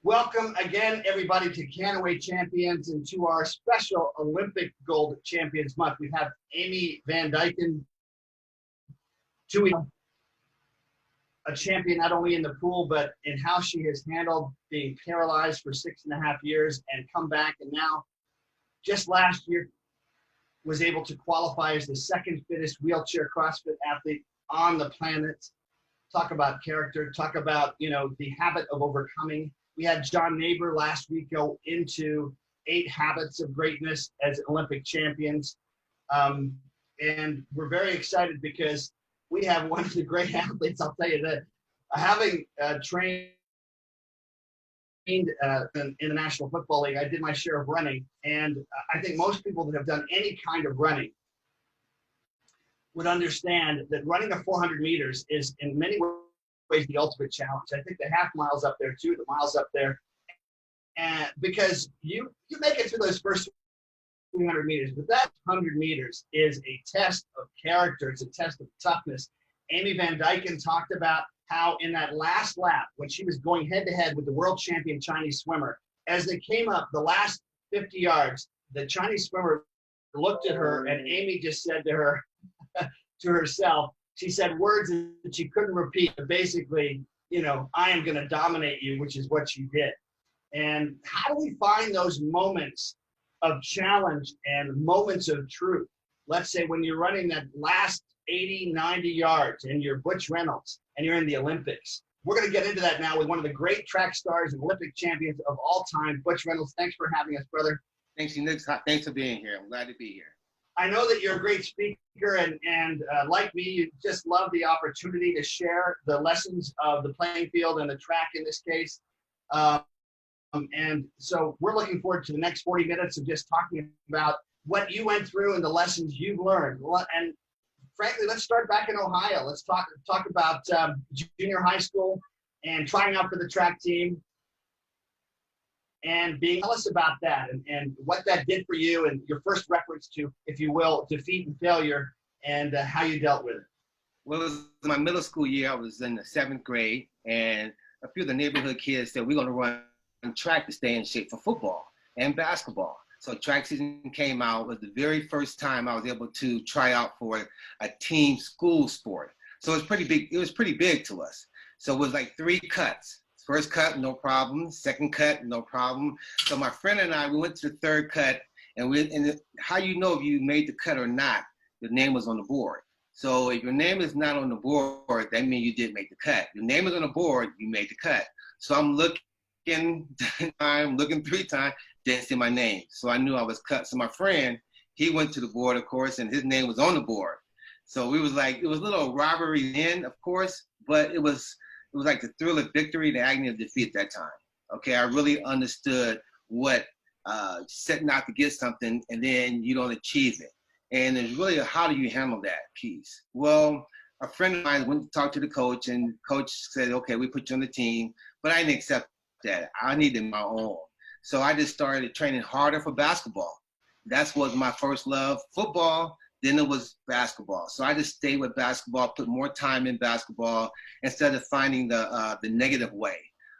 Welcome again, everybody, to Kannaway Champions and to our special Olympic Gold Champions Month. We have Amy Van Dyken, a champion not only in the pool, but in how she has handled being paralyzed for 6.5 years and come back. And now, just last year, was able to qualify as the second fittest wheelchair CrossFit athlete on the planet. Talk about character, talk about, the habit of overcoming. We had John Neighbor last week go into 8 habits of greatness as Olympic champions. And we're very excited because we have one of the great athletes, I'll tell you that, having trained in the National Football League, I did my share of running. And I think most people that have done any kind of running would understand that running a 400 meters is in many ways the ultimate challenge. I think the half mile's up there too, the mile's up there. And because you make it through those first 300 meters, but that 100 meters is a test of character. It's a test of toughness. Amy Van Dyken talked about how in that last lap, when she was going head to head with the world champion Chinese swimmer, as they came up the last 50 yards, the Chinese swimmer looked at her and Amy just said to her, to herself, she said words that she couldn't repeat, but basically, I am going to dominate you, which is what she did. And how do we find those moments of challenge and moments of truth? Let's say when you're running that last 80, 90 yards and you're Butch Reynolds and you're in the Olympics. We're going to get into that now with one of the great track stars and Olympic champions of all time, Butch Reynolds. Thanks for having us, brother. Thanks, Nick. Thanks for being here. I'm glad to be here. I know that you're a great speaker, and like me, you just love the opportunity to share the lessons of the playing field and the track in this case. And so we're looking forward to the next 40 minutes of just talking about what you went through and the lessons you've learned. And frankly, let's start back in Ohio. Let's talk about junior high school and trying out for the track team. And tell us about that and what that did for you and your first reference to, if you will, defeat and failure and how you dealt with it. Well, it was my middle school year. I was in the 7th grade, and a few of the neighborhood kids said, we're going to run track to stay in shape for football and basketball. So track season came out. It was the very first time I was able to try out for a team school sport. So it was pretty big. It was pretty big to us. So it was like 3 cuts. First cut, no problem. Second cut, no problem. So my friend and I, we went to the 3rd cut, and how you know if you made the cut or not, your name was on the board. So if your name is not on the board, that means you didn't make the cut. Your name is on the board, you made the cut. So I'm looking 3 times, didn't see my name. So I knew I was cut. So my friend, he went to the board, of course, and his name was on the board. So we was like, it was a little robbery then, of course, but it was like the thrill of victory, the agony of defeat at that time. Okay, I really understood what setting out to get something and then you don't achieve it. And it's really how do you handle that piece? Well, a friend of mine went to talk to the coach, and coach said, okay, we put you on the team, but I didn't accept that. I needed my own. So I just started training harder for basketball. That was my first love, football. Then it was basketball. So I just stayed with basketball, put more time in basketball instead of finding the negative way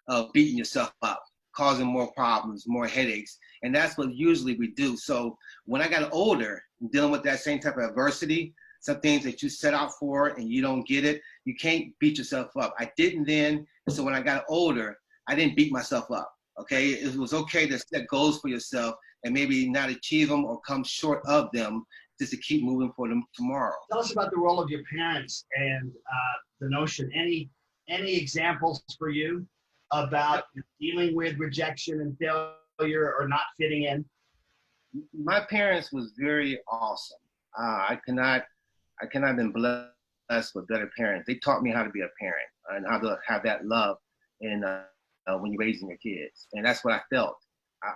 of beating yourself up, causing more problems, more headaches. And that's what usually we do. So when I got older, dealing with that same type of adversity, some things that you set out for and you don't get it, you can't beat yourself up. I didn't then. So when I got older, I didn't beat myself up. Okay, it was okay to set goals for yourself and maybe not achieve them or come short of them, just to keep moving for them tomorrow. Tell us about the role of your parents and the notion. Any examples for you about dealing with rejection and failure or not fitting in? My parents was very awesome. I cannot been blessed with better parents. They taught me how to be a parent and how to have that love in when you're raising your kids. And that's what I felt.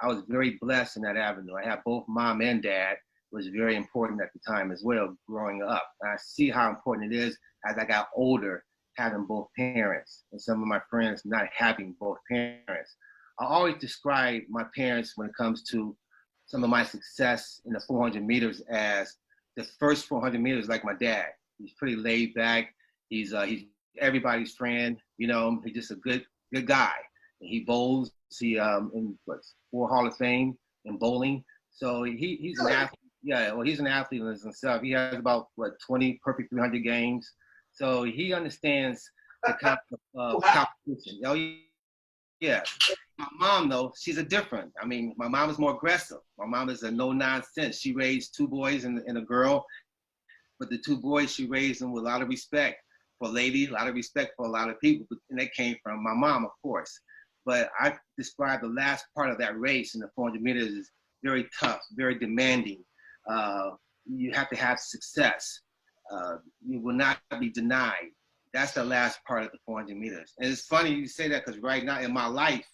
I was very blessed in that avenue. I have both mom and dad. Was very important at the time as well, growing up. And I see how important it is as I got older, having both parents, and some of my friends not having both parents. I always describe my parents when it comes to some of my success in the 400 meters as the first 400 meters like my dad. He's pretty laid back. He's everybody's friend, he's just a good guy. And he bowls He in what 4 Hall of Fame in bowling. So he's an athlete. Yeah, well, he's an athlete in himself. He has about 20 perfect 300 games. So he understands the concept of competition. Oh yeah. My mom though, she's a different. I mean, my mom is more aggressive. My mom is a no nonsense. She raised 2 boys and a girl, but the 2 boys she raised them with a lot of respect for ladies, a lot of respect for a lot of people, and that came from my mom, of course. But I describe the last part of that race in the 400 meters as very tough, very demanding. You have to have success. You will not be denied. That's the last part of the 400 meters. And it's funny you say that because right now in my life,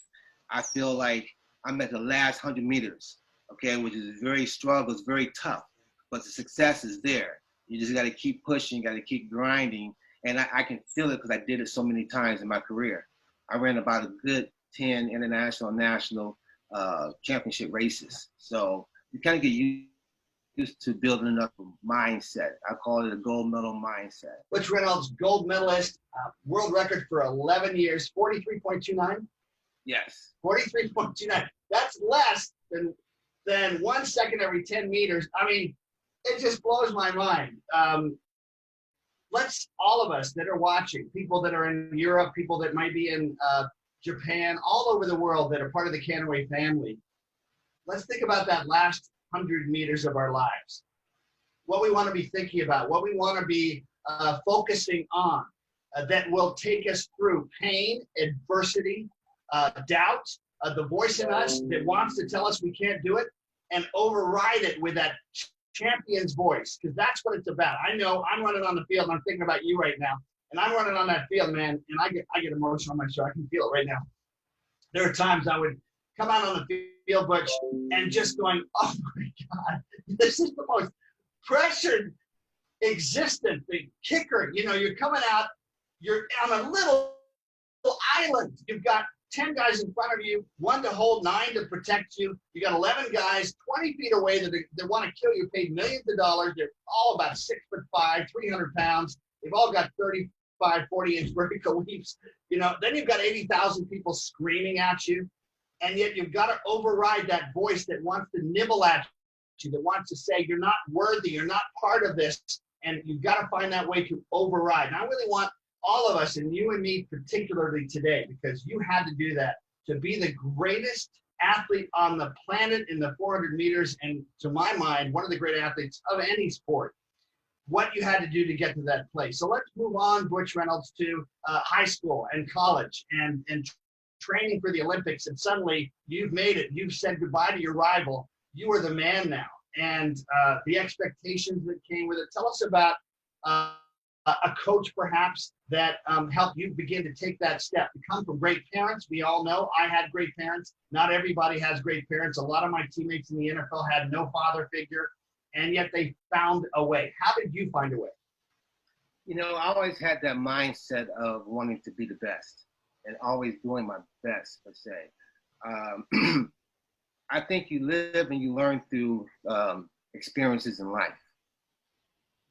I feel like I'm at the last 100 meters, okay, which is very struggle, it's very tough, but the success is there. You just got to keep pushing, got to keep grinding. And I can feel it because I did it so many times in my career. I ran about a good 10 international, national championship races. So you kind of get used to building up a mindset. I call it a gold medal mindset. Butch Reynolds, gold medalist, world record for 11 years, 43.29. Yes. 43.29. That's less than 1 second every 10 meters. I mean, it just blows my mind. Let's, all of us that are watching, people that are in Europe, people that might be in Japan, all over the world that are part of the Kannaway family, let's think about that last 100 meters of our lives. What we want to be thinking about, what we want to be focusing on that will take us through pain, adversity, doubt, the voice in us that wants to tell us we can't do it, and override it with that champion's voice, because that's what it's about. I know I'm running on the field, and I'm thinking about you right now, and I'm running on that field, man, and I get emotional on my show. I can feel it right now. There are times I would come out on the field, Butch, and just going, oh my God, this is the most pressured existence. The kicker, you know, you're coming out, you're on a little island. You've got 10 guys in front of you, 1 to hold, 9 to protect you. You got 11 guys 20 feet away that want to kill you, paid millions of dollars. They're all about 6'5", 300 pounds. They've all got 35, 40-inch vertical leaps. You know, then you've got 80,000 people screaming at you. And yet you've got to override that voice that wants to nibble at you, that wants to say, you're not worthy, you're not part of this. And you've got to find that way to override. And I really want all of us, and you and me particularly today, because you had to do that, to be the greatest athlete on the planet in the 400 meters, and to my mind, one of the great athletes of any sport, what you had to do to get to that place. So let's move on, Butch Reynolds, to high school and college and training for the Olympics, and suddenly you've made it. You've said goodbye to your rival. You are the man now, and the expectations that came with it. Tell us about a coach perhaps that helped you begin to take that step. You come from great parents. We all know I had great parents. Not everybody has great parents. A lot of my teammates in the NFL had no father figure, and yet they found a way. How did you find a way? You know, I always had that mindset of wanting to be the best and always doing my best, per se. I think you live and you learn through experiences in life.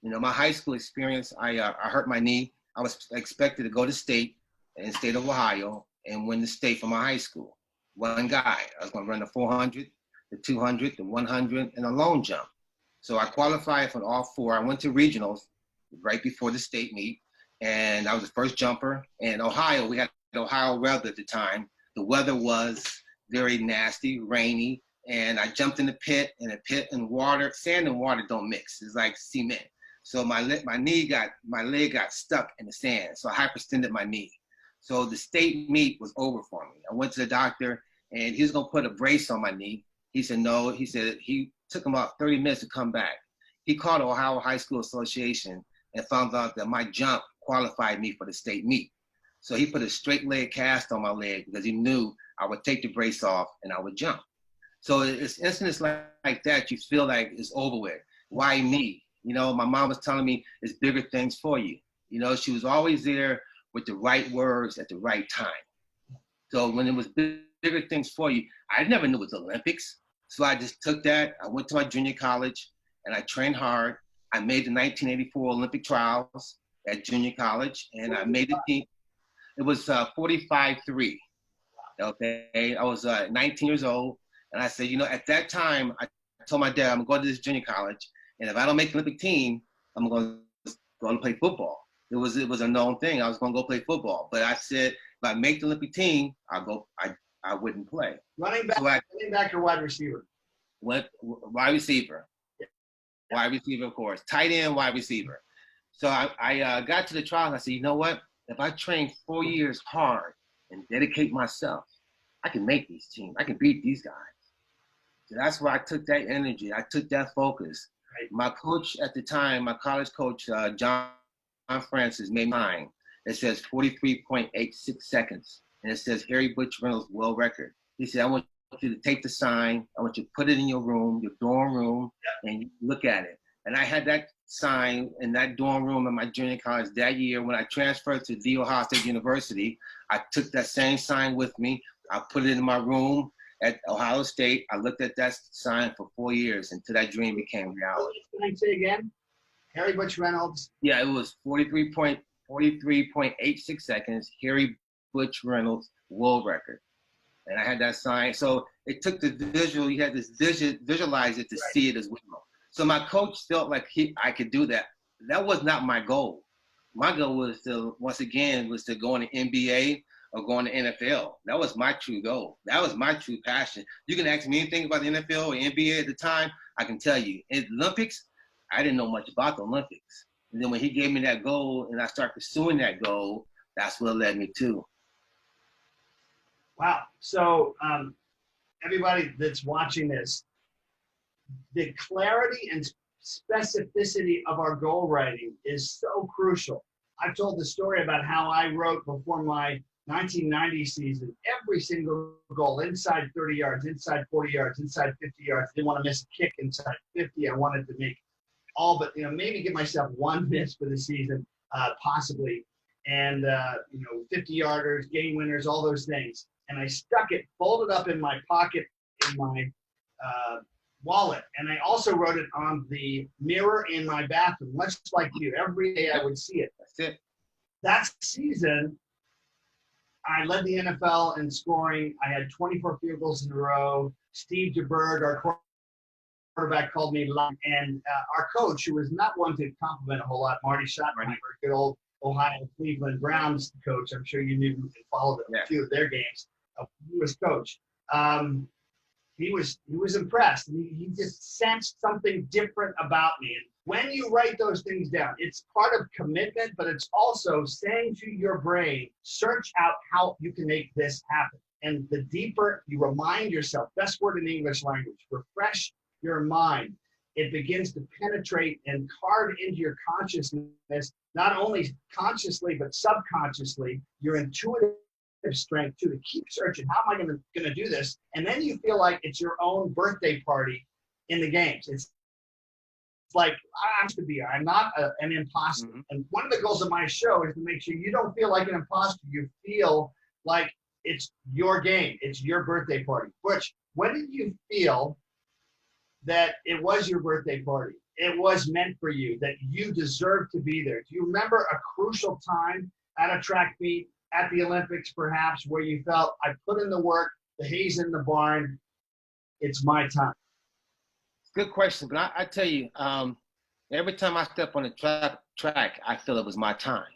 You know, my high school experience, I hurt my knee. I was expected to go to state in the state of Ohio and win the state for my high school. One guy. I was going to run the 400, the 200, the 100, and a long jump. So I qualified for all 4. I went to regionals right before the state meet, and I was the first jumper. In Ohio, we had Ohio weather at the time. The weather was very nasty, rainy, and I jumped in the pit, and water, sand and water don't mix. It's like cement. So my leg got stuck in the sand. So I hyperextended my knee. So the state meet was over for me. I went to the doctor, and he was gonna put a brace on my knee. He said no. He said he took him about 30 minutes to come back. He called the Ohio High School Association and found out that my jump qualified me for the state meet. So he put a straight leg cast on my leg because he knew I would take the brace off and I would jump. So it's incidents like that you feel like it's over with. Why me? You know, my mom was telling me there's bigger things for you. You know, she was always there with the right words at the right time. So when it was bigger things for you, I never knew it was Olympics. So I just took that. I went to my junior college and I trained hard. I made the 1984 Olympic trials at junior college and I made the team. It was 45-3. Okay, I was 19 years old, and I said, at that time, I told my dad, I'm gonna go to this junior college, and if I don't make the Olympic team, I'm gonna go and play football. It was a known thing. I was gonna go play football, but I said, if I make the Olympic team, I'll go. I wouldn't play. Running back, running back or wide receiver? Went wide receiver. Wide receiver, of course. Tight end, wide receiver. So I got to the trial and I said, you know what? If I train 4 years hard and dedicate myself, I can make these teams. I can beat these guys. So that's why I took that energy. I took that focus. Right. My coach at the time, my college coach, John Francis, made mine. It says 43.86 seconds. And it says Harry Butch Reynolds world record. He said, I want you to take the sign. I want you to put it in your room, your dorm room, and you look at it. And I had that sign in that dorm room in my junior college that year. When I transferred to The Ohio State University, I took that same sign with me. I put it in my room at Ohio State. I looked at that sign for 4 years until that dream became reality. Can I say again? Harry Butch Reynolds? Yeah, it was 43.86 seconds, Harry Butch Reynolds world record. And I had that sign. So it took the visual, you had to visualize it to see it as well. So my coach felt like I could do that. That was not my goal. My goal was to, once again, was to go in the NBA or go in the NFL. That was my true goal. That was my true passion. You can ask me anything about the NFL or NBA at the time, I can tell you. In the Olympics, I didn't know much about the Olympics. And then when he gave me that goal and I started pursuing that goal, that's what led me to. Wow. So everybody that's watching this, the clarity and specificity of our goal writing is so crucial. I've told the story about how I wrote before my 1990 season, every single goal, inside 30 yards, inside 40 yards, inside 50 yards. Didn't want to miss a kick inside 50. I wanted to make all but, maybe give myself one miss for the season, possibly. And, 50-yarders, game winners, all those things. And I stuck it folded up in my pocket in my wallet. And I also wrote it on the mirror in my bathroom, much like you. Every day I would see it. That's it. That season, I led the NFL in scoring. I had 24 field goals in a row. Steve DeBerg, our quarterback, called me lucky. And our coach, who was not one to compliment a whole lot, Marty Schottenheimer, good old Ohio Cleveland Browns coach. I'm sure you knew and followed a few of their games. He was coach. He was impressed. He just sensed something different about me. And when you write those things down, it's part of commitment, but it's also saying to your brain, search out how you can make this happen. And the deeper you remind yourself, best word in the English language, refresh your mind. It begins to penetrate and carve into your consciousness, not only consciously, but subconsciously, your intuitive strength to keep searching. How am I going to do this? And then you feel like it's your own birthday party in the games. It's like, I'm to be. I'm not an imposter. Mm-hmm. And one of the goals of my show is to make sure you don't feel like an imposter. You feel like it's your game. It's your birthday party. Butch, when did you feel that it was your birthday party? It was meant for you, that you deserved to be there. Do you remember a crucial time at a track meet, at the Olympics perhaps, where you felt, I put in the work, the hay's in the barn, it's my time? Good question, but I tell you, every time I step on the track, I feel it was my time.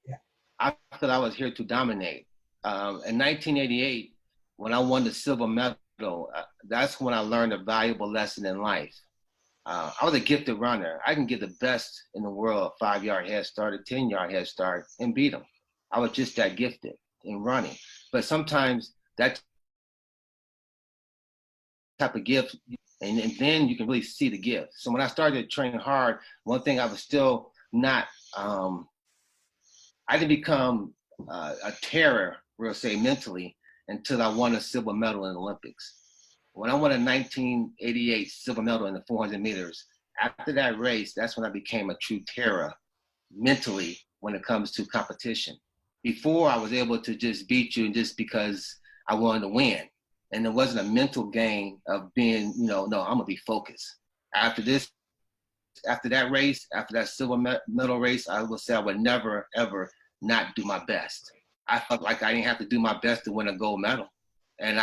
Yeah. I feel I was here to dominate. In 1988, when I won the silver medal, that's when I learned a valuable lesson in life. I was a gifted runner. I can give the best in the world a 5-yard head start, a 10-yard head start, and beat them. I was just that gifted in running. But sometimes that type of gift, and then you can really see the gift. So when I started to train hard, one thing I was still not, I didn't become a terror, we'll say, mentally, until I won a silver medal in the Olympics. When I won a 1988 silver medal in the 400 meters, after that race, that's when I became a true terror mentally when it comes to competition. Before, I was able to just beat you just because I wanted to win. And it wasn't a mental game of being, no, I'm going to be focused. After that race, after that silver medal race, I will say I would never, ever not do my best. I felt like I didn't have to do my best to win a gold medal. And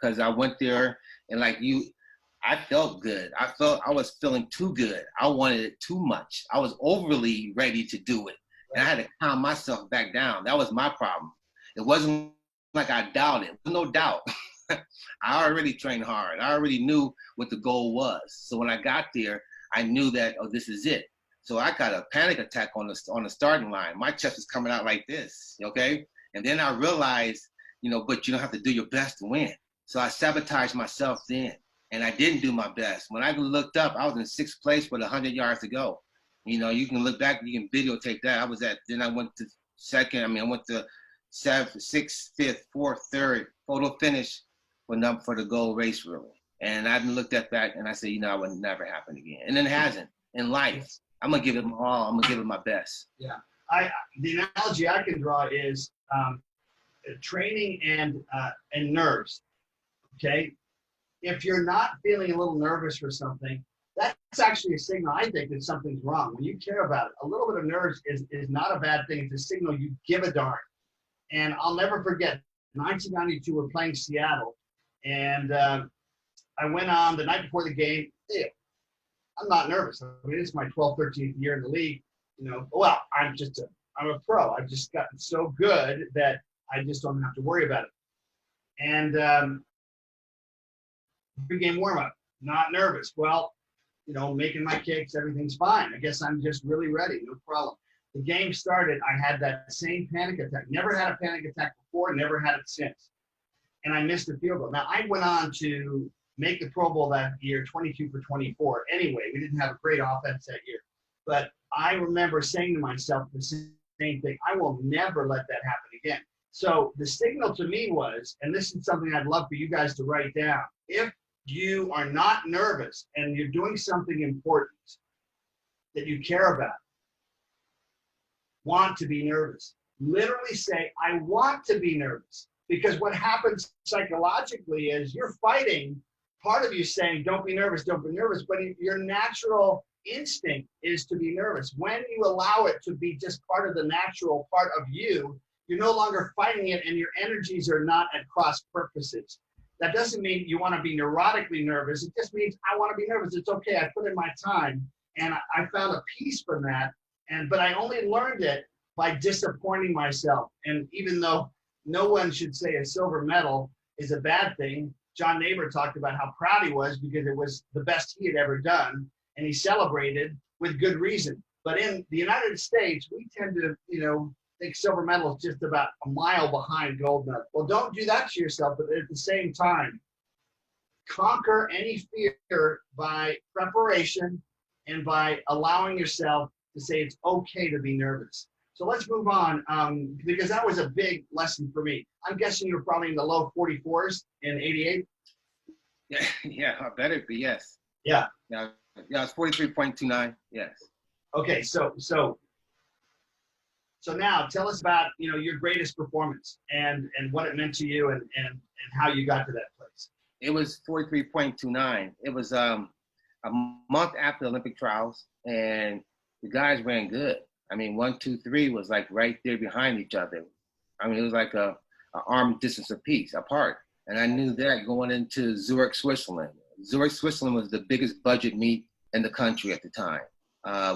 because I went there and like you, I felt good. I was feeling too good. I wanted it too much. I was overly ready to do it. And I had to calm myself back down. That was my problem. It wasn't like I doubted. There was no doubt. I already trained hard. I already knew what the goal was. So when I got there, I knew that, oh, this is it. So I got a panic attack on the starting line. My chest was coming out like this, okay? And then I realized, but you don't have to do your best to win. So I sabotaged myself then, and I didn't do my best. When I looked up, I was in 6th place with 100 yards to go. You can look back, you can videotape that. Then I went to 2nd. I went to 7th, 6th, 5th, 4th, 3rd, photo finish for the gold race, really. And I looked at that, and I said, it would never happen again. And it hasn't in life. I'm going to give it my all. I'm going to give it my best. Yeah. The analogy I can draw is training and nerves, okay? If you're not feeling a little nervous for something, that's actually a signal, I think, that something's wrong. When you care about it, a little bit of nerves is not a bad thing. It's a signal you give a darn. And I'll never forget, 1992, we're playing Seattle, and I went on the night before the game. Hey, I'm not nervous. It's my 12th, 13th year in the league. Well, I'm a pro. I've just gotten so good that I just don't have to worry about it. And pre-game warm-up, not nervous. Well, making my kicks, everything's fine. I guess I'm just really ready, no problem. The game started, I had that same panic attack. Never had a panic attack before, never had it since. And I missed the field goal. Now, I went on to make the Pro Bowl that year, 22 for 24. Anyway, we didn't have a great offense that year. But I remember saying to myself the same thing, I will never let that happen again. So the signal to me was, and this is something I'd love for you guys to write down, if you are not nervous and you're doing something important that you care about, want to be nervous. Literally say, I want to be nervous. Because what happens psychologically is you're fighting, part of you saying, don't be nervous, but your natural instinct is to be nervous. When you allow it to be just part of the natural part of you, you're no longer fighting it and your energies are not at cross purposes. That doesn't mean you want to be neurotically nervous. It just means I want to be nervous. It's okay. I put in my time and I found a peace from that. But I only learned it by disappointing myself. And even though no one should say a silver medal is a bad thing, John Neighbor talked about how proud he was because it was the best he had ever done. And he celebrated with good reason. But in the United States, we tend to, think silver medal is just about a mile behind gold medal. Well, don't do that to yourself, but at the same time, conquer any fear by preparation and by allowing yourself to say it's okay to be nervous. So let's move on, because that was a big lesson for me. I'm guessing you were probably in the low 44s in 88? Yeah, I better be, yes. Yeah. Yeah, it's 43.29, yes. Okay, so now tell us about, your greatest performance and what it meant to you and how you got to that place. It was 43.29. It was a month after the Olympic trials, and the guys ran good. 1, 2, 3 was like right there behind each other. It was like a arm distance apiece apart. And I knew that going into Zurich, Switzerland. Zurich, Switzerland was the biggest budget meet in the country at the time.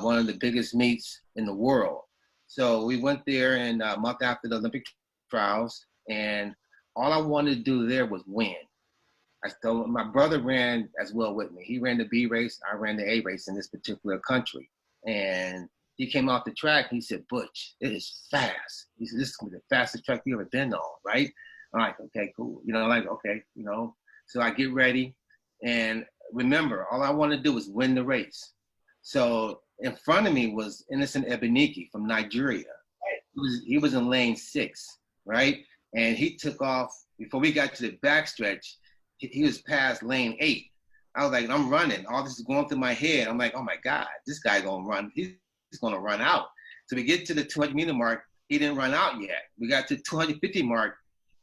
One of the biggest meets in the world. So we went there and a month after the Olympic trials, and all I wanted to do there was win. My brother ran as well with me. He ran the B race, I ran the A race in this particular country. And he came off the track, he said, Butch, it is fast. He said, this is the fastest track you ever been on, right? I'm like, okay, cool. Okay. So I get ready, and remember, all I wanted to do was win the race. So in front of me was Innocent Ebenike from Nigeria. He was in lane 6, right? And he took off, before we got to the backstretch, he was past lane 8. I was like, I'm running. All this is going through my head. I'm like, oh my God, this guy gonna run. He's gonna run out. So we get to the 200-meter mark, he didn't run out yet. We got to 250 mark,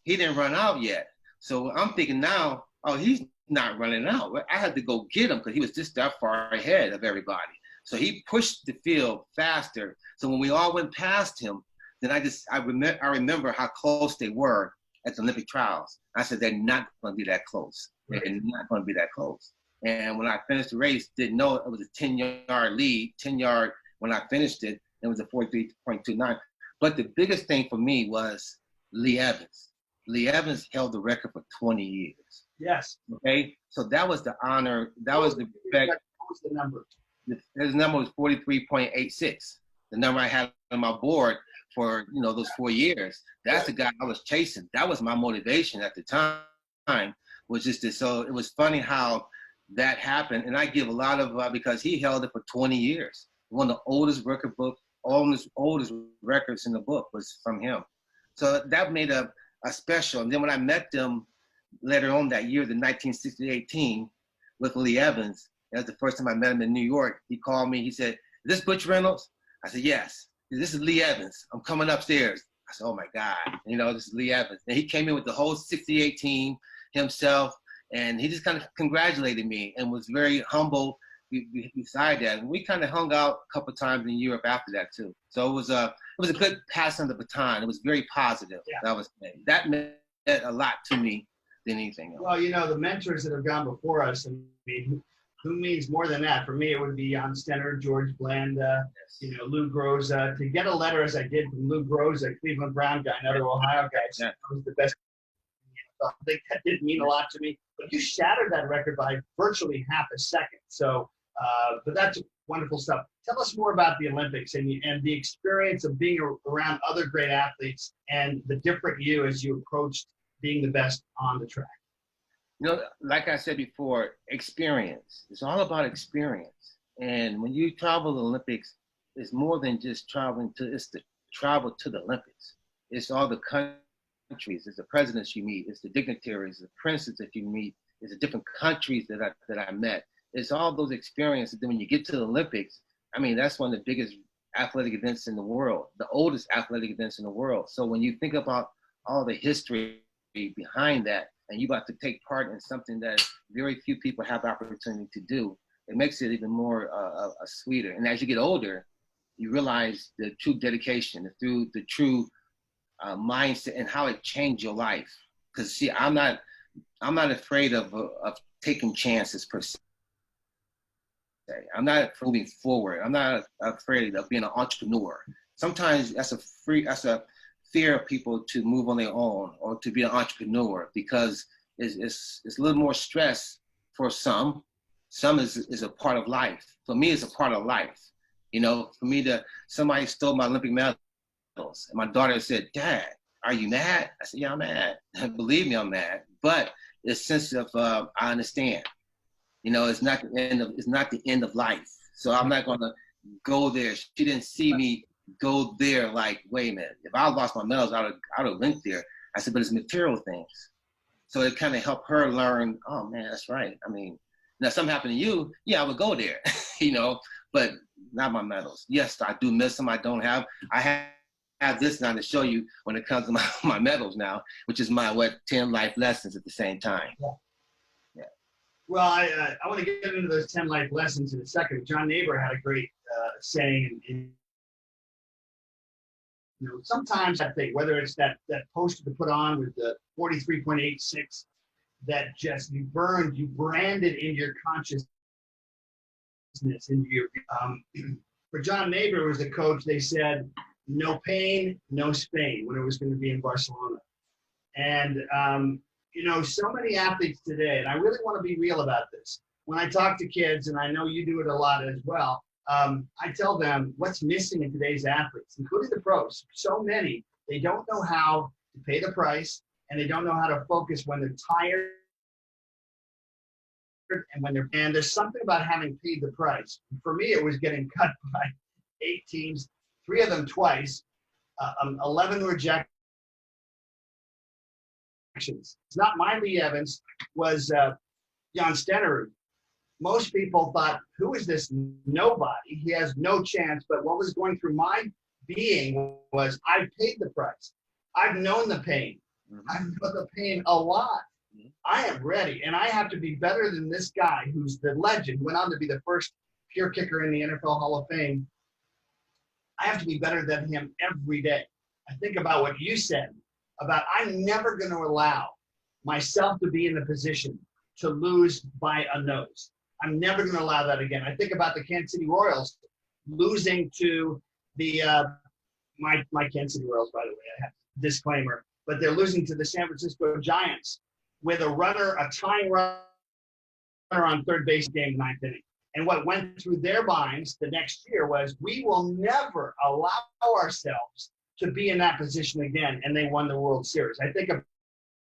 he didn't run out yet. So I'm thinking now, oh, he's not running out. I had to go get him because he was just that far ahead of everybody. So he pushed the field faster. So when we all went past him, then I remember how close they were. at the Olympic trials. I said, they're not going to be that close. They're not going to be that close. And when I finished the race, didn't know it was a 10-yard lead, 10-yard when I finished it. It was a 43.29. But the biggest thing for me was Lee Evans. Lee Evans held the record for 20 years. Yes. Okay? So that was the honor. That was the respect. What was the number? His number was 43.86. The number I had on my board for, those 4 years. That's the guy I was chasing. That was my motivation at the time, was just this. So it was funny how that happened. And I give a lot of, because he held it for 20 years. One of the oldest oldest records in the book was from him. So that made a special. And then when I met them later on that year, the 1968 team with Lee Evans, that was the first time I met him in New York. He called me. He said, "Is this Butch Reynolds?" I said, "Yes." "This is Lee Evans. I'm coming upstairs." I said, "Oh my God, this is Lee Evans." And he came in with the whole 68 team himself, and he just kind of congratulated me and was very humble beside that. And we kind of hung out a couple of times in Europe after that too. So it was a good passing of the baton. It was very positive. Yeah. That meant a lot to me than anything else. Well, the mentors that have gone before us, I mean, who means more than that? For me, it would be Jan Stenner, George Blanda, Lou Groza. To get a letter as I did from Lou Groza, Cleveland Brown guy, another Ohio guy, that was the best. I think that didn't mean a lot to me. But you shattered that record by virtually half a second. So, but that's wonderful stuff. Tell us more about the Olympics and the experience of being around other great athletes and the different you as you approached being the best on the track. Like I said before, experience. It's all about experience. And when you travel the Olympics, it's more than just traveling it's the travel to the Olympics. It's all the countries, it's the presidents you meet, it's the dignitaries, the princes that you meet, it's the different countries that I met. It's all those experiences. Then when you get to the Olympics, I mean, that's one of the biggest athletic events in the world, the oldest athletic events in the world. So when you think about all the history behind that, and you got to take part in something that very few people have the opportunity to do, it makes it even more sweeter. And as you get older, you realize the true dedication, the true mindset, and how it changed your life. Because see, I'm not afraid of taking chances per se. I'm not moving forward. I'm not afraid of being an entrepreneur. Sometimes that's a fear of people to move on their own or to be an entrepreneur, because it's a little more stress for some. Some is a part of life. For me, it's a part of life. For me somebody stole my Olympic medals, and my daughter said, "Dad, are you mad?" I said, "Yeah, I'm mad." Believe me, I'm mad. But it's a sense of I understand. It's not the end of life. So I'm not gonna go there. She didn't see me go there like, wait a minute, if I lost my medals, I would have went there. I said, but it's material things. So it kind of helped her learn, oh man, that's right. I mean, now something happened to you, yeah, I would go there, but not my medals. Yes, I do miss them. I have this now to show you when it comes to my medals now, which is my 10 life lessons at the same time. Yeah. Well, I want to get into those 10 life lessons in a second. John Neighbor had a great saying. Sometimes I think whether it's that poster to put on with the 43.86 that just you branded in your consciousness. For John Neighbor was the coach, they said, no pain, no Spain, when it was going to be in Barcelona. And so many athletes today, and I really want to be real about this. When I talk to kids, and I know you do it a lot as well, I tell them what's missing in today's athletes, including the pros. So many, they don't know how to pay the price, and they don't know how to focus when they're tired and there's something about having paid the price. For me, it was getting cut by 8 teams, 3 of them twice, 11 rejections. It's not my Lee Evans, was Jan Stenner. Most people thought, who is this nobody? He has no chance. But what was going through my being was, I've paid the price. I've known the pain. I've known the pain a lot. I am ready, and I have to be better than this guy who's the legend, who went on to be the first pure kicker in the NFL Hall of Fame. I have to be better than him every day. I think about what you said about I'm never going to allow myself to be in the position to lose by a nose. I'm never going to allow that again. I think about the Kansas City Royals losing to the my Kansas City Royals, by the way, I have a disclaimer, but they're losing to the San Francisco Giants with a tying runner on third base game, ninth inning. And what went through their minds the next year was, we will never allow ourselves to be in that position again. And they won the World Series. I think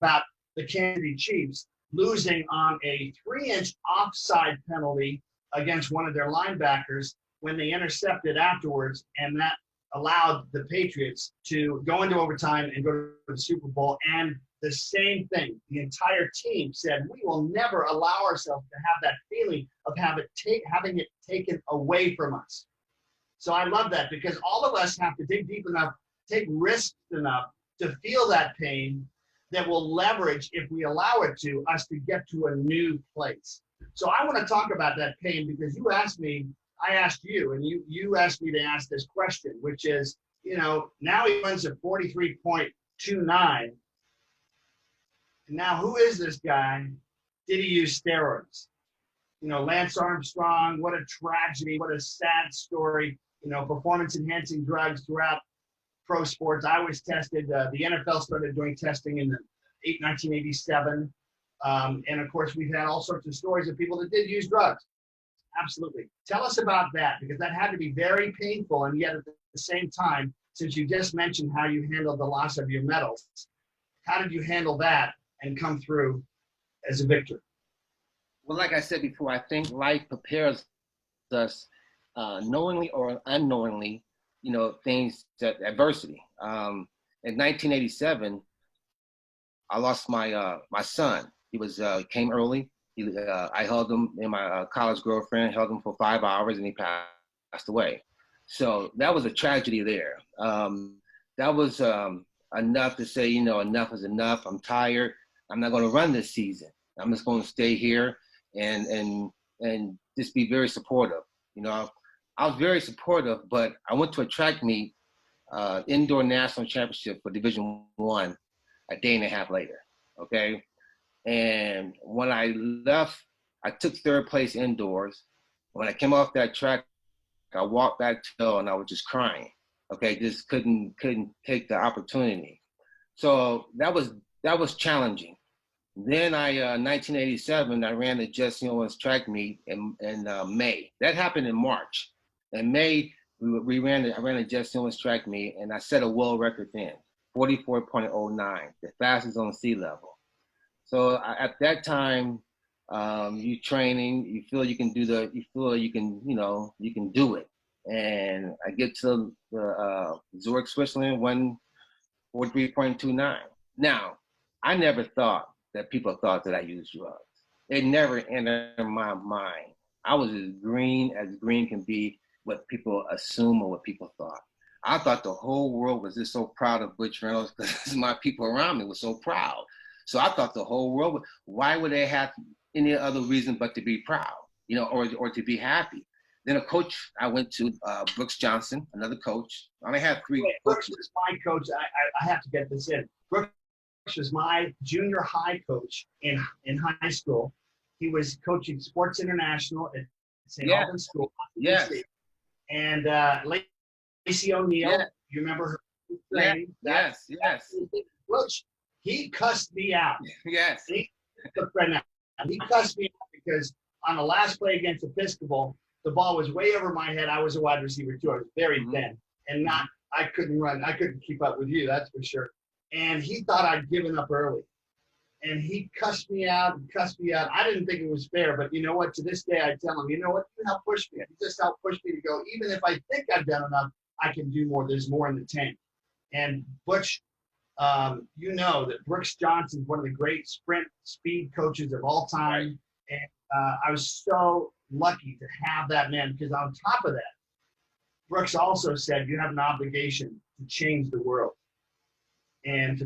about the Kansas City Chiefs losing on a 3-inch offside penalty against one of their linebackers when they intercepted afterwards, and that allowed the Patriots to go into overtime and go to the Super Bowl. And the same thing, the entire team said, we will never allow ourselves to have that feeling of having it taken away from us. So I love that, because all of us have to dig deep enough, take risks enough to feel that pain that will leverage, if we allow it to, us to get to a new place. So I want to talk about that pain, because you asked me, I asked you, and you asked me to ask this question, which is, now he runs at 43.29. And now who is this guy? Did he use steroids? Lance Armstrong, what a tragedy, what a sad story. Performance-enhancing drugs throughout pro sports. I was tested. The NFL started doing testing in 1987. And of course, we've had all sorts of stories of people that did use drugs. Absolutely. Tell us about that, because that had to be very painful. And yet at the same time, since you just mentioned how you handled the loss of your medals, how did you handle that and come through as a victor? Well, like I said before, I think life prepares us knowingly or unknowingly, things that adversity. In 1987, I lost my son. He came early. I held him, and my college girlfriend held him for 5 hours, and he passed away. So that was a tragedy there. That was enough to say, enough is enough. I'm tired. I'm not going to run this season. I'm just going to stay here and just be very supportive. I was very supportive, but I went to a track meet, indoor national championship for Division I, a day and a half later. Okay. And when I left, I took third place indoors. When I came off that track, I walked back to the, and I was just crying. Okay, just couldn't take the opportunity. So that was challenging. Then 1987, I ran the Jesse Owens track meet in May. That happened in March. In May, I ran the Jesse Owens track meet, and I set a world record then, 44.09, the fastest on sea level. So at that time, you training, you feel you can you can do it. And I get to Zurich, Switzerland, 143.29. Now, I never thought that people thought that I used drugs. It never entered my mind. I was as green can be, what people assume or what people thought. I thought the whole world was just so proud of Butch Reynolds, because my people around me were so proud. So I thought the whole world, why would they have any other reason but to be proud, or to be happy? Then a coach I went to, Brooks Johnson, another coach. I only had three coaches. Brooks was my coach. I have to get this in. Brooks was my junior high coach in high school. He was coaching Sports International at St. Albans School. Yes. And Lacey O'Neill, you remember her name? Yes. Butch, he cussed me out. Yes. He cussed me out because on the last play against Episcopal, the ball was way over my head. I was a wide receiver too. I was very thin and I couldn't run. I couldn't keep up with you, that's for sure. And he thought I'd given up early. And he cussed me out. I didn't think it was fair, but you know what? To this day, I tell him, you know what? You helped push me. You just helped push me to go, even if I think I've done enough, I can do more. There's more in the tank. And Butch, you know that Brooks Johnson is one of the great sprint speed coaches of all time. Right. And I was so lucky to have that man, because on top of that, Brooks also said you have an obligation to change the world and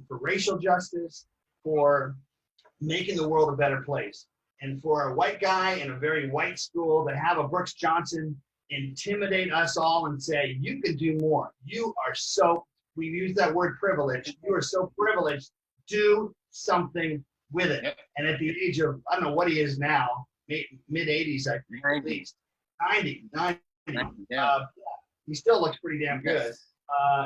for racial justice, for making the world a better place. And for a white guy in a very white school to have a Brooks Johnson intimidate us all and say, you can do more. we use that word privilege. You are so privileged. Do something with it. Yep. And at the age of, I don't know what he is now, mid-80s, I think, 90. at least. 90. Yeah. He still looks pretty damn good. Yes.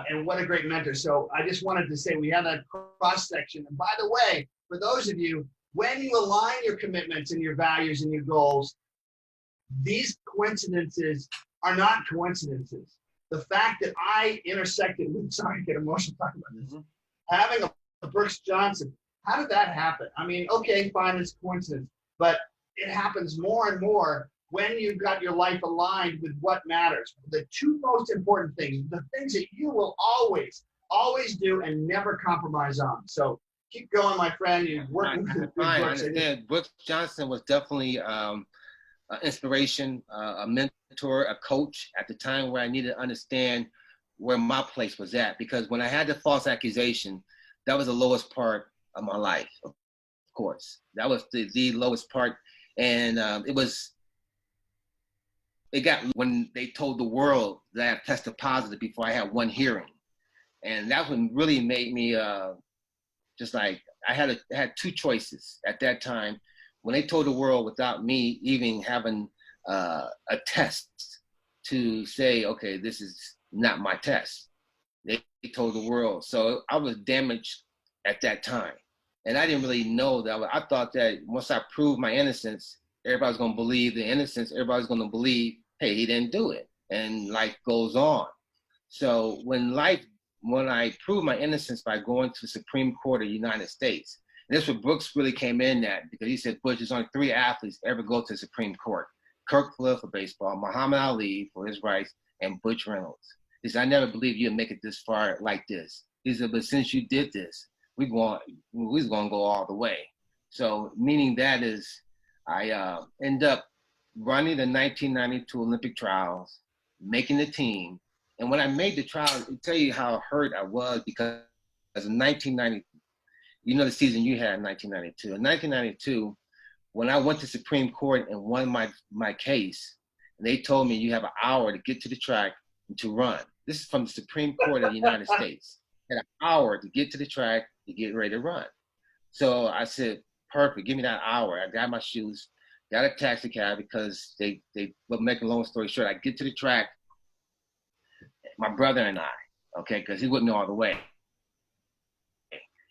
And what a great mentor. So I just wanted to say we have that cross section. And by the way, for those of you, when you align your commitments and your values and your goals, these coincidences are not coincidences. The fact that I intersected with, sorry, I get emotional talking about this, having a Brooks Johnson, how did that happen? I mean, okay, fine, it's coincidence, but it happens more and more when you've got your life aligned with what matters. The two most important things, the things that you will always do and never compromise on. So keep going, my friend. You're working with I Brooks. understand. Brooks Johnson was definitely an inspiration, a mentor, a coach at the time where I needed to understand where my place was at. Because when I had the false accusation, that was the lowest part of my life, of course. That was the lowest part. And it got when they told the world that I tested positive before I had one hearing. And that one really made me just like, I had two choices at that time. When they told the world without me even having a test to say, okay, this is not my test. They told the world. So I was damaged at that time. And I didn't really know that. I thought that once I proved my innocence, everybody's going to believe the innocence. Everybody's going to believe, hey, he didn't do it. And life goes on. So when I proved my innocence by going to the Supreme Court of the United States, and that's where Brooks really came in at, because he said, Butch, there's only 3 athletes ever go to the Supreme Court. Kirk Flair for baseball, Muhammad Ali for his rights, and Butch Reynolds. He said, I never believed you'd make it this far like this. He said, but since you did this, we're going to go all the way. So meaning that is, I end up running the 1992 Olympic trials, making the team. And when I made the trials, I'll tell you how hurt I was, because in 1990, you know the season you had in 1992. In 1992, when I went to Supreme Court and won my case, and they told me you have an hour to get to the track and to run. This is from the Supreme Court of the United States. I had an hour to get to the track to get ready to run. So I said, perfect, give me that hour. I got my shoes, got a taxi cab, because but making a long story short, I get to the track, my brother and I, okay, because he with me all the way.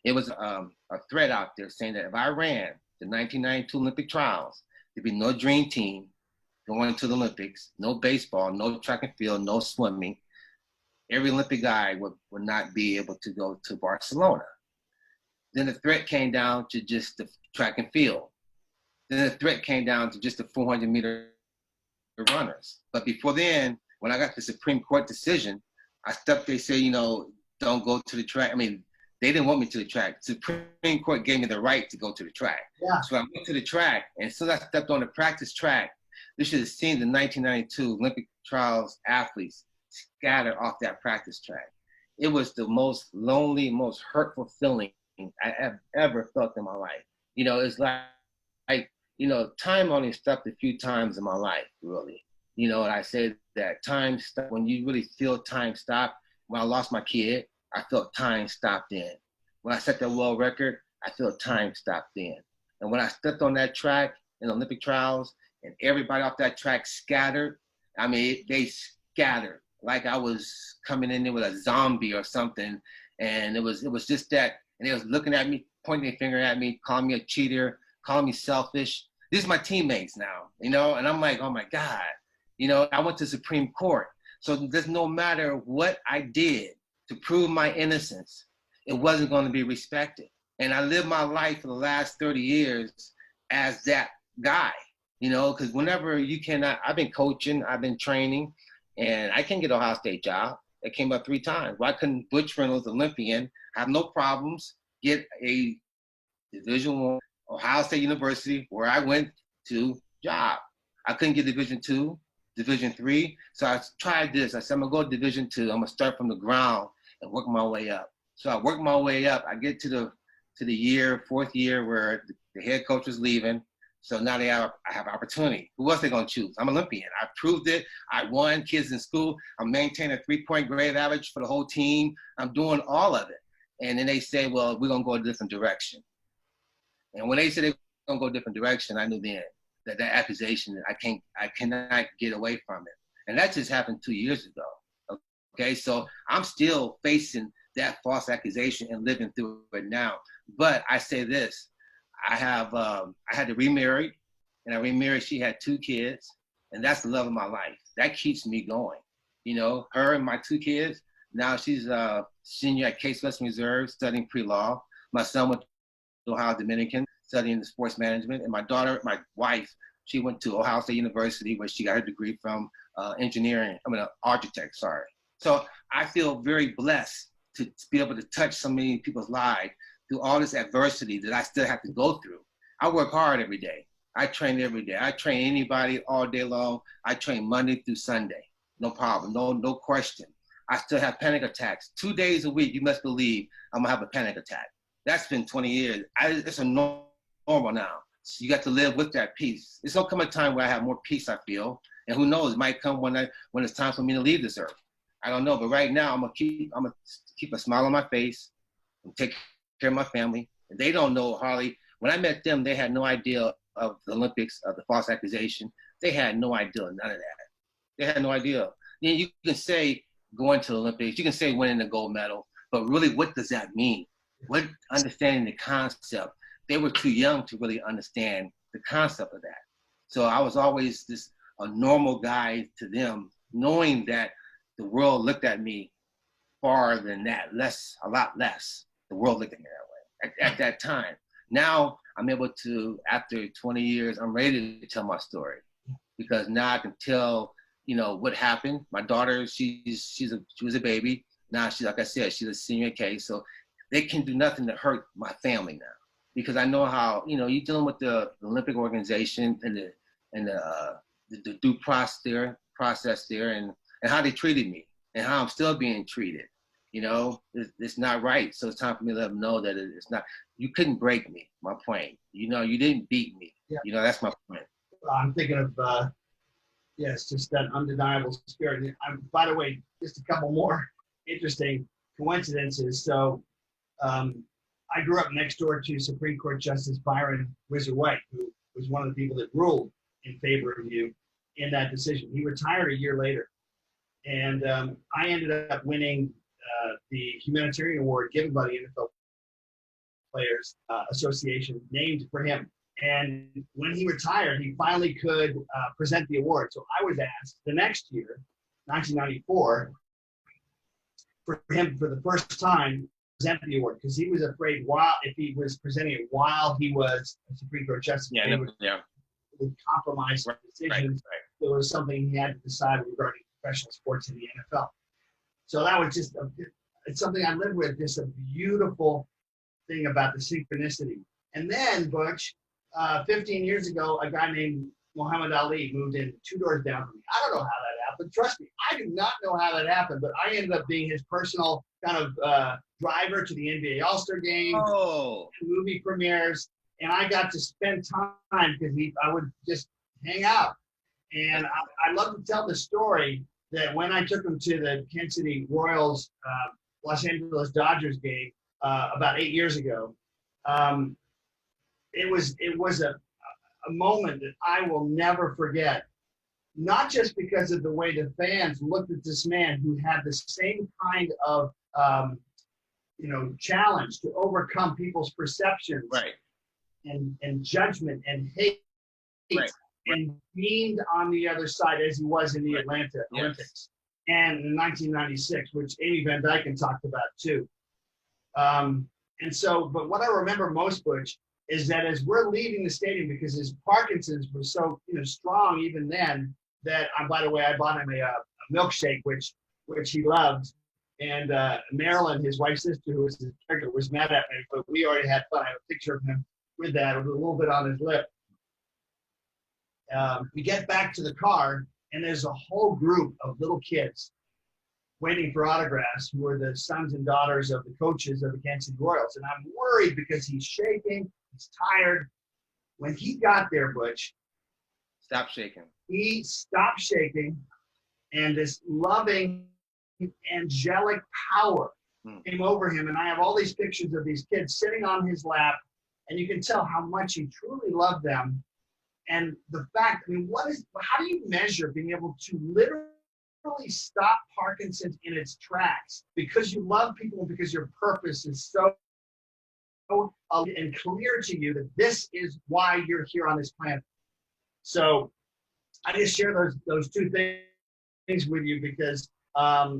It was a threat out there saying that if I ran the 1992 Olympic trials, there'd be no dream team going to the Olympics, no baseball, no track and field, no swimming. Every Olympic guy would not be able to go to Barcelona. Then the threat came down to just the track and field. Then the threat came down to just the 400-meter runners. But before then, when I got the Supreme Court decision, they said, don't go to the track. I mean, they didn't want me to the track. The Supreme Court gave me the right to go to the track. Yeah. So I went to the track, and as soon as I stepped on the practice track, you should have seen the 1992 Olympic trials athletes scattered off that practice track. It was the most lonely, most hurtful feeling I have ever felt in my life. It's like time only stopped a few times in my life, really. And I say that time stopped when you really feel time stop. When I lost my kid, I felt time stopped then. When I set that world record, I felt time stopped then. And when I stepped on that track in the Olympic trials and everybody off that track scattered, I mean, they scattered like I was coming in there with a zombie or something. And it was just that, and they was looking at me, pointing their finger at me, calling me a cheater, calling me selfish. These are my teammates now, and I'm like, oh my God, I went to Supreme Court. So there's no matter what I did to prove my innocence, it wasn't going to be respected. And I lived my life for the last 30 years as that guy, because whenever I've been coaching, I've been training, and I can't get an Ohio State job. It came up 3 times. Why couldn't Butch Reynolds, Olympian, have no problems, get a Division I, Ohio State University, where I went to, job? I couldn't get Division II, Division III. So I tried this. I said, I'm going to go to Division II. I'm going to start from the ground and work my way up. So I worked my way up. I get to the 4th year where the head coach was leaving. So now I have opportunity. Who else they gonna choose? I'm Olympian. I proved it. I won. Kids in school. I'm maintaining a 3-point grade average for the whole team. I'm doing all of it. And then they say, well, we're gonna go a different direction. And when they said they're gonna go a different direction, I knew then that accusation, I cannot get away from it. And that just happened 2 years ago. Okay, so I'm still facing that false accusation and living through it now. But I say this, I had to remarry, and I remarried. She had 2 kids, and that's the love of my life. That keeps me going. You know, her and my 2 kids. Now she's a senior at Case Western Reserve studying pre-law. My son went to Ohio Dominican studying the sports management, and my daughter, my wife, she went to Ohio State University where she got her degree from architect. Sorry. So I feel very blessed to be able to touch so many people's lives through all this adversity that I still have to go through. I work hard every day. I train every day. I train anybody all day long. I train Monday through Sunday. No problem. No question. I still have panic attacks. 2 days a week, you must believe I'm gonna have a panic attack. That's been 20 years. It's a normal now. So you got to live with that peace. It's gonna come a time where I have more peace, I feel. And who knows, it might come when it's time for me to leave this earth. I don't know, but right now I'm gonna keep a smile on my face and take care of my family. And they don't know hardly. When I met them, they had no idea of the Olympics, of the false accusation. They had no idea, none of that. They had no idea. You know, you can say going to the Olympics, you can say winning the gold medal, but really, what does that mean? What understanding the concept? They were too young to really understand the concept of that. So I was always a normal guy to them, knowing that the world looked at me far than that, a lot less. The world looked at me that way at that time. Now I'm able to, after 20 years, I'm ready to tell my story because now I can tell, you know, what happened. My daughter, she was a baby. Now she's, like I said, she's a senior case. So they can do nothing to hurt my family now because I know how, you know, you're dealing with the Olympic organization and the due process there and how they treated me and how I'm still being treated. You know, it's not right. So it's time for me to let them know that it's not, you couldn't break me, my point. You know, you didn't beat me. Yeah. You know, that's my point. I'm thinking of, it's just that undeniable spirit. By the way, just a couple more interesting coincidences. So I grew up next door to Supreme Court Justice Byron Whizzer White, who was one of the people that ruled in favor of you in that decision. He retired a year later. And I ended up winning the humanitarian award given by the NFL Players Association, named for him. And when he retired, he finally could present the award. So I was asked the next year, 1994, for him for the first time present the award because he was afraid if he was presenting it while he was a Supreme Court justice, it would compromise decisions. Right. There was something he had to decide regarding professional sports in the NFL. So that was just it's something I lived with. Just a beautiful thing about the synchronicity. And then Butch, 15 years ago, a guy named Muhammad Ali moved in 2 doors down from me. I don't know how that happened. Trust me, I do not know how that happened, but I ended up being his personal kind of driver to the NBA All-Star Game, movie premieres, and I got to spend time because I would just hang out. And I love to tell the story that when I took him to the Kansas City Royals, Los Angeles Dodgers game about 8 years ago, it was a moment that I will never forget. Not just because of the way the fans looked at this man who had the same kind of challenge to overcome people's perceptions, right, and judgment and hate, right, and beamed on the other side as he was in the Atlanta Olympics and in 1996, which Amy Van Dyken talked about too. But what I remember most, Butch, is that as we're leaving the stadium, because his Parkinson's was so strong even then, that by the way, I bought him a milkshake, which he loved. And Marilyn, his wife's sister, who was his caregiver, was mad at me, but we already had fun. I have a picture of him with that, with a little bit on his lip. We get back to the car, and there's a whole group of little kids waiting for autographs who are the sons and daughters of the coaches of the Kansas City Royals. And I'm worried because he's shaking, he's tired. when he got there, Butch, Stop shaking. he stopped shaking, and this loving, angelic power came over him. And I have all these pictures of these kids sitting on his lap, and you can tell how much he truly loved them. And the fact, I mean, how do you measure being able to literally stop Parkinson's in its tracks because you love people and because your purpose is so and clear to you that this is why you're here on this planet? So I just share those two things with you because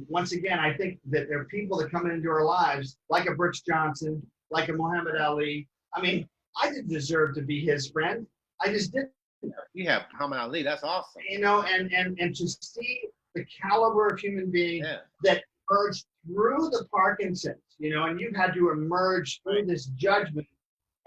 once again, I think that there are people that come into our lives like a Brooks Johnson, like a Muhammad Ali. I mean, I didn't deserve to be his friend. I just didn't. You have Muhammad Ali. That's awesome. You know, and to see the caliber of human being that emerged through the Parkinson's, you know, and you've had to emerge through this judgment,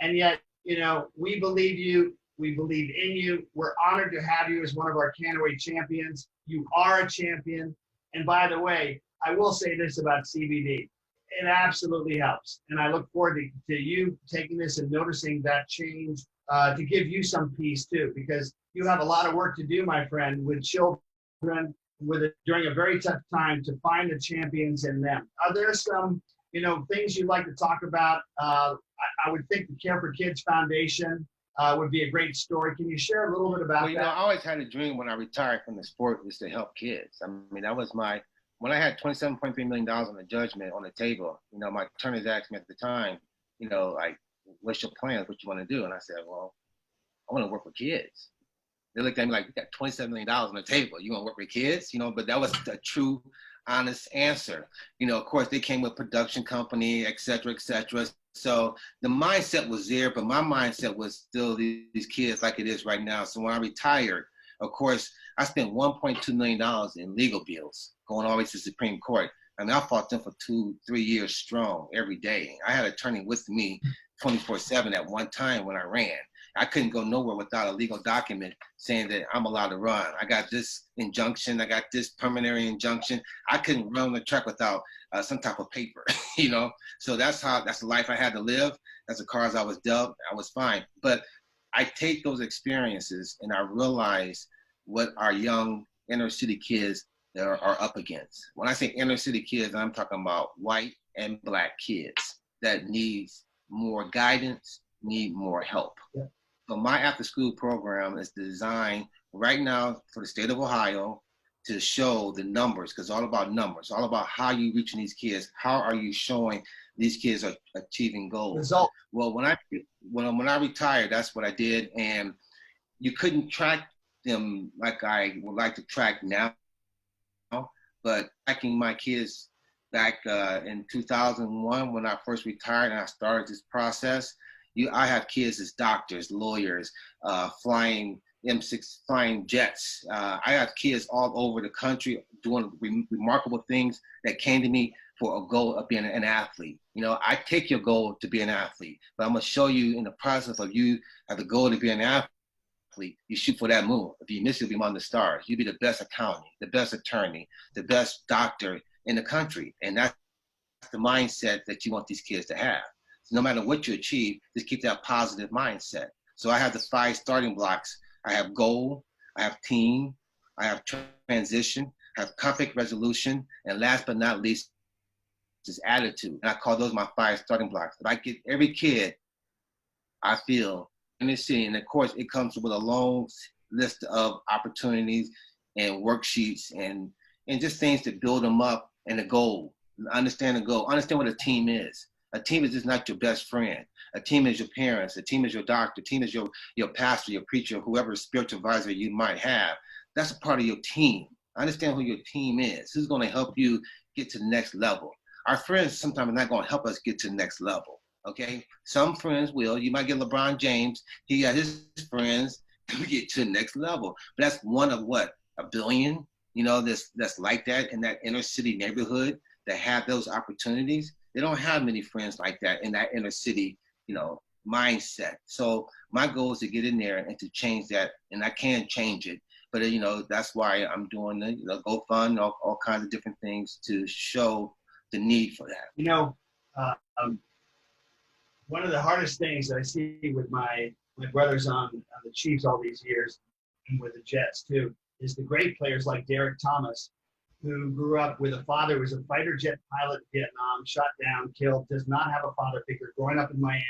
and yet, you know, we believe you. We believe in you. We're honored to have you as one of our Kannaway champions. You are a champion. And by the way, I will say this about CBD. It absolutely helps. And I look forward to you taking this and noticing that change to give you some peace too, because you have a lot of work to do, my friend, with children during a very tough time to find the champions in them. Are there some, you know, things you'd like to talk about? I would think the Care for Kids Foundation would be a great story. Can you share a little bit about that? You know, I always had a dream when I retired from the sport was to help kids. I mean, that was when I had $27.3 million on the judgment on the table, you know, my attorneys asked me at the time, you know, like, what's your plans? What you want to do? And I said, well, I want to work with kids. They looked at me like, we got $27 million on the table. You want to work with kids? You know, but that was a true, honest answer. You know, of course, they came with production company, et cetera, et cetera. So the mindset was there, but my mindset was still these kids like it is right now. So when I retired, of course, I spent $1.2 million in legal bills going all the way to the Supreme Court. I mean, I fought them for 2-3 years strong every day. I had an attorney with me 24/7 at one time when I ran. I couldn't go nowhere without a legal document saying that I'm allowed to run. I got this injunction. I got this preliminary injunction. I couldn't run the track without some type of paper, you know? So that's the life I had to live. That's the cards I was dealt. I was fine. But I take those experiences and I realize what our young inner city kids are up against. When I say inner city kids, I'm talking about white and black kids that need more guidance, need more help. Yeah. So my after-school program is designed right now for the state of Ohio to show the numbers, because it's all about numbers, all about how you reaching these kids. How are you showing these kids are achieving goals? Result. Well, when I retired, that's what I did, and you couldn't track them like I would like to track now. But tracking my kids back in 2001 when I first retired and I started this process, I have kids as doctors, lawyers, flying M6 flying jets. I have kids all over the country doing remarkable things that came to me for a goal of being an athlete. You know, I take your goal to be an athlete, but I'm gonna show you in the process of you have the goal to be an athlete, you shoot for that moon. If you miss, you'll be among the stars. You'll be the best accountant, the best attorney, the best doctor in the country. And that's the mindset that you want these kids to have. So no matter what you achieve, just keep that positive mindset. So I have the 5 starting blocks. I have goal, I have team, I have transition, I have conflict resolution, and last but not least is attitude. And I call those my 5 starting blocks. If I get every kid, I feel in this city, and of course it comes with a long list of opportunities and worksheets and just things to build them up, and the goal. Understand the goal. Understand what a team is. A team is just not your best friend. A team is your parents. A team is your doctor. A team is your pastor, your preacher, whoever spiritual advisor you might have. That's a part of your team. Understand who your team is. Who's going to help you get to the next level. Our friends sometimes are not going to help us get to the next level. Okay? Some friends will. You might get LeBron James. He got his friends to get to the next level. But that's one of what? A billion? You know, that's like that in that inner city neighborhood that have those opportunities. They don't have many friends like that in that inner city, you know, mindset. So my goal is to get in there and to change that, and I can change it. But, you know, that's why I'm doing the, you know, GoFund, all kinds of different things to show the need for that. You know, one of the hardest things that I see with my my brother's on the Chiefs all these years and with the Jets too, is the great players like Derek Thomas, who grew up with a father who was a fighter jet pilot in Vietnam, shot down, killed, does not have a father figure, growing up in Miami.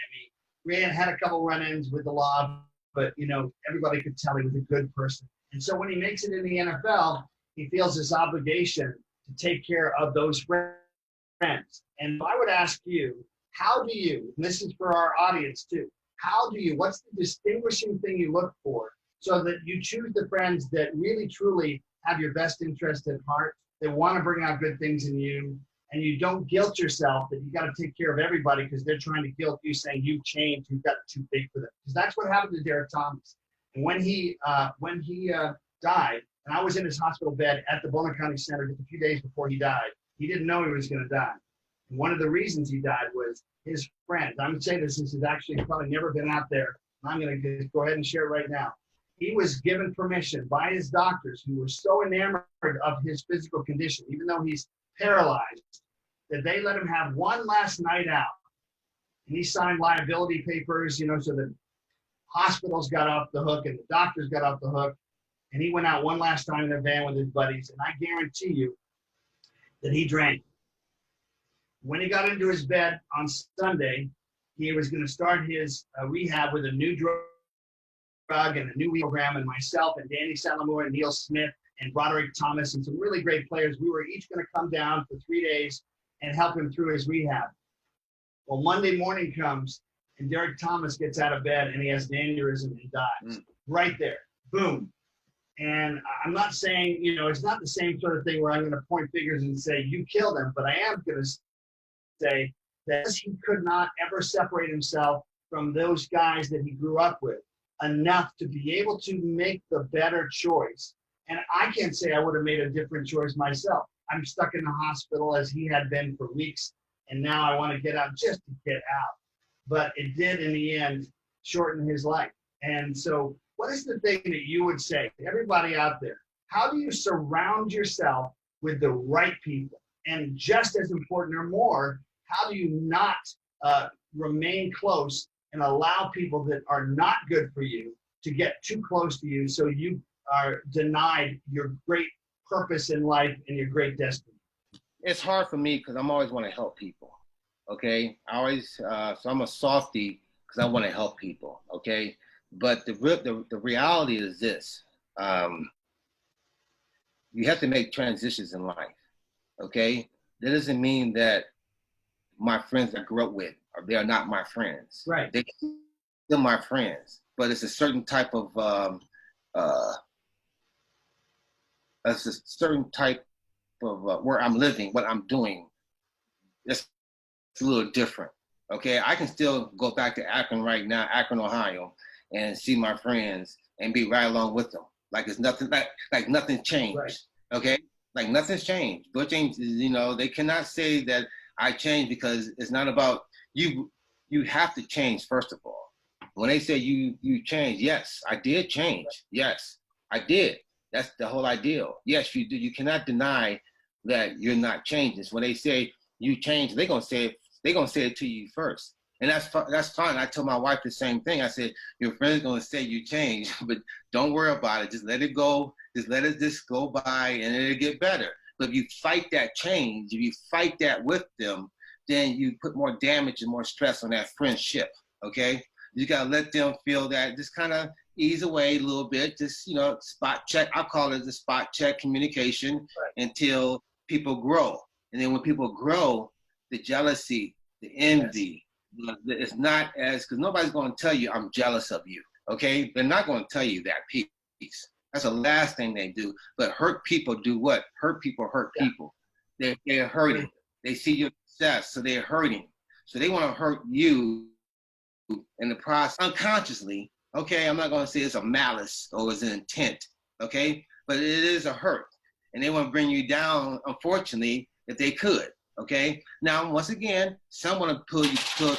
Had a couple run-ins with the law, but, everybody could tell he was a good person. And so when he makes it in the NFL, he feels this obligation to take care of those friends. And I would ask you, how do you, and this is for our audience too, what's the distinguishing thing you look for so that you choose the friends that really, truly have your best interest at heart, that want to bring out good things in you, and you don't guilt yourself that you got to take care of everybody because they're trying to guilt you, saying you've changed, you've got too big for them. Because that's what happened to Derek Thomas. And when he died, and I was in his hospital bed at the Boulder County Center just a few days before he died, he didn't know he was going to die. And one of the reasons he died was his friends. I'm going to say this has actually probably never been out there. I'm going to go ahead and share it right now. He was given permission by his doctors, who were so enamored of his physical condition, even though he's paralyzed, that they let him have one last night out. And he signed liability papers, so the hospitals got off the hook and the doctors got off the hook. And he went out one last time in a van with his buddies. And I guarantee you that he drank. When he got into his bed on Sunday, he was going to start his rehab with a new drug and a new program, and myself and Danny Salamore and Neil Smith and Broderick Thomas and some really great players, we were each going to come down for 3 days and help him through his rehab. Well, Monday morning comes, and Derek Thomas gets out of bed, and he has an aneurysm and dies. Right there. Boom. And I'm not saying, it's not the same sort of thing where I'm going to point fingers and say, you killed him, but I am going to say that he could not ever separate himself from those guys that he grew up with enough to be able to make the better choice. And I can't say I would have made a different choice myself. I'm stuck in the hospital as he had been for weeks, and now I want to get out just to get out. But it did, in the end, shorten his life. And so what is the thing that you would say to everybody out there? How do you surround yourself with the right people? And just as important or more, how do you not remain close and allow people that are not good for you to get too close to you so you are denied your great purpose in life and your great destiny? It's hard for me because I'm always want to help people, okay? I always, so I'm a softie because I want to help people, okay? But the reality is this. You have to make transitions in life, okay? That doesn't mean that my friends I grew up with, they are not my friends. Right. They're still my friends, but it's a certain type of where I'm living, what I'm doing. It's a little different. Okay, I can still go back to Akron right now, Akron, Ohio, and see my friends and be right along with them. Like it's nothing, like nothing changed. Right. Okay, like nothing's changed. Butch ain't, they cannot say that I changed because it's not about you. You have to change first of all. When they say you changed, yes, I did change. Yes, I did. That's the whole ideal. Yes, you do. You cannot deny that you're not changing. So when they say you changed, they're gonna say it to you first, and that's fine. I told my wife the same thing. I said your friend's gonna say you changed, but don't worry about it. Just let it go. Just let it just go by, and it'll get better. But if you fight that change, if you fight that with them, then you put more damage and more stress on that friendship. Okay, you gotta let them feel that. Just kind of ease away a little bit. Just spot check. I call it the spot check communication, right, until people grow. And then when people grow, the jealousy, the envy, yes, it's not as, because nobody's going to tell you I'm jealous of you. Okay, they're not going to tell you that piece. That's the last thing they do. But hurt people do what? Hurt people hurt people. They're hurting. They see your success, so they're hurting. So they want to hurt you in the process unconsciously. Okay, I'm not going to say it's a malice or it's an intent. Okay, but it is a hurt, and they want to bring you down. Unfortunately, if they could. Okay. Now, once again, some want to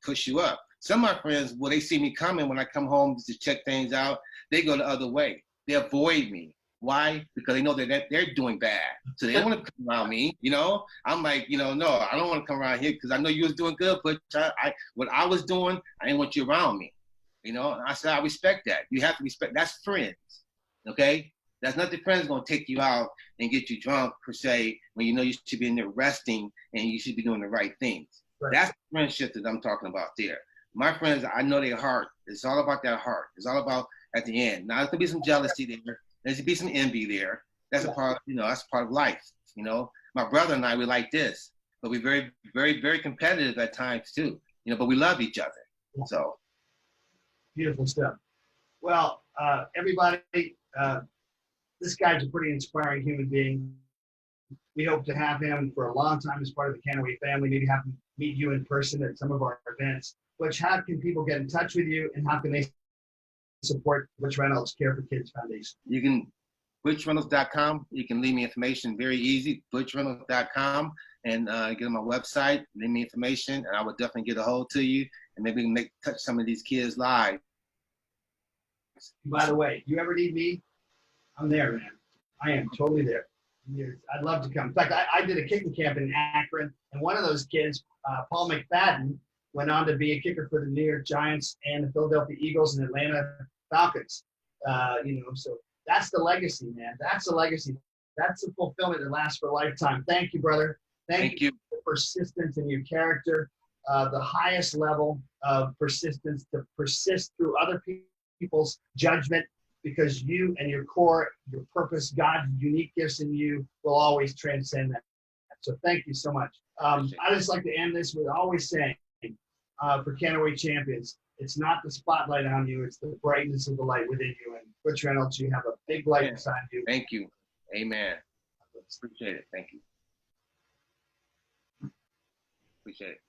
push you up. Some of my friends, when they see me coming, when I come home to check things out, they go the other way. They avoid me. Why? Because they know that they're doing bad. So they don't want to come around me. I'm like, no, I don't want to come around here because I know you was doing good, but what I was doing, I didn't want you around me. You know, and I said, I respect that. You have to respect, that's friends, okay? That's not the friends gonna take you out and get you drunk per se, when you know you should be in there resting and you should be doing the right things. Right. That's the friendship that I'm talking about there. My friends, I know their heart. It's all about that heart. It's all about at the end. Now, there could be some jealousy there. There's be some envy there. That's a part, you know, that's part of life, you know? My brother and I, we like this, but we're very, very, very competitive at times too, you know, but we love each other, so. Beautiful stuff. Well, everybody, this guy's a pretty inspiring human being. We hope to have him for a long time as part of the Kannaway family, maybe have him meet you in person at some of our events. Butch, how can people get in touch with you, and how can they support Butch Reynolds Care for Kids Foundation? You can, ButchReynolds.com. You can leave me information, very easy, ButchReynolds.com, and get on my website, leave me information, and I will definitely get a hold to you, and maybe we can touch some of these kids live. By the way, you ever need me, I'm there, man. I am totally there. I'd love to come. In fact, I did a kicking camp in Akron, and one of those kids, Paul McFadden, went on to be a kicker for the New York Giants and the Philadelphia Eagles and Atlanta Falcons. You know, so that's the legacy, man. That's the legacy. That's the fulfillment that lasts for a lifetime. Thank you, brother. Thank you for your persistence and your character. The highest level of persistence, to persist through other people's judgment, because you and your core, your purpose, God's unique gifts in you will always transcend that. So thank you so much. I just like to end this with always saying, for Kannaway Champions, it's not the spotlight on you, it's the brightness of the light within you. And Butch Reynolds, you have a big light inside you. Thank you. Amen. Appreciate it. Thank you. Appreciate it.